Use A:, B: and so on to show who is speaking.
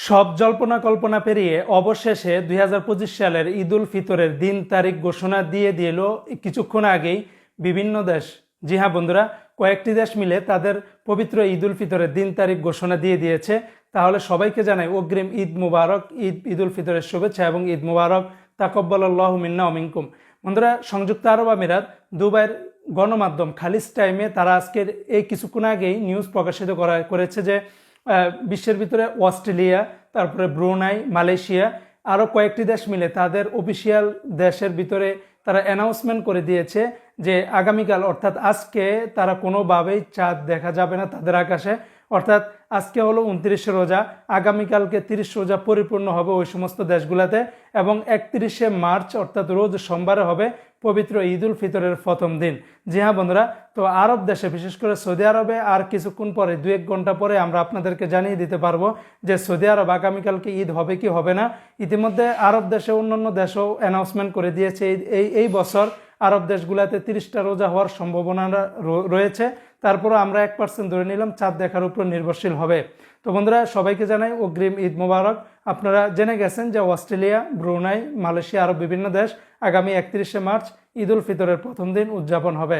A: সব জল্পনা কল্পনা পেরিয়ে অবশেষে ২০২৫ সালের ঈদ উল ফিতরের দিন তারিখ ঘোষণা দিয়ে দিল কিছুক্ষণ আগেই বিভিন্ন দেশ। জি হ্যাঁ বন্ধুরা, কয়েকটি দেশ মিলে তাদের পবিত্র ঈদ উল ফিতরের দিন তারিখ ঘোষণা দিয়ে দিয়েছে। তাহলে সবাইকে জানাই অগ্রিম ঈদ মুবারক, ঈদ উল ফিতরের শুভেচ্ছা এবং ঈদ মুবারক, তাকাব্বালাল্লাহু মিন্না ওয়া মিনকুম। বন্ধুরা, সংযুক্ত আরব আমিরাত দুবাইয়ের গণমাধ্যম খালিজ টাইমে তারা আজকের এই কিছুক্ষণ আগেই নিউজ প্রকাশিত করেছে যে বিশ্বের ভিতরে অস্ট্রেলিয়া, তারপরে ব্রুনাই, মালয়েশিয়া, আরও কয়েকটি দেশ মিলে তাদের অফিসিয়াল দেশের ভিতরে তারা অ্যানাউন্সমেন্ট করে দিয়েছে যে আগামীকাল অর্থাৎ আজকে তারা কোনোভাবেই চাঁদ দেখা যাবে না তাদের আকাশে। অর্থাৎ আজকে হলো 29 রোজা, আগামীকালকে 30 রোজা পরিপূর্ণ হবে ওই সমস্ত দেশগুলোতে, এবং 31শে মার্চ অর্থাৎ রোজ সোমবারে হবে পবিত্র ঈদ উল ফিতরের প্রথম দিন। জি হ্যাঁ বন্ধুরা, তো আরব দেশে বিশেষ করে সৌদি আরবে আর কিছুক্ষণ পরে 2-1 ঘন্টা পরে আমরা আপনাদেরকে জানিয়ে দিতে পারবো যে সৌদি আরব আগামীকালকে ঈদ হবে কি হবে না। ইতিমধ্যে আরব দেশে অন্যান্য দেশও অ্যানাউন্সমেন্ট করে দিয়েছে এই বছর আরব দেশগুলোতে 30টা রোজা হওয়ার সম্ভাবনা রয়েছে। তারপরে আমরা 1% ধরে নিলাম চাঁদ দেখার উপর নির্ভরশীল হবে। তো বন্ধুরা, সবাইকে জানাই অগ্রিম ঈদ মোবারক। আপনারা জেনে গেছেন যে অস্ট্রেলিয়া, ব্রুনাই, মালয়েশিয়া আরও বিভিন্ন দেশ আগামী 31শে মার্চ ঈদ উল ফিতরের প্রথম দিন উদযাপন হবে।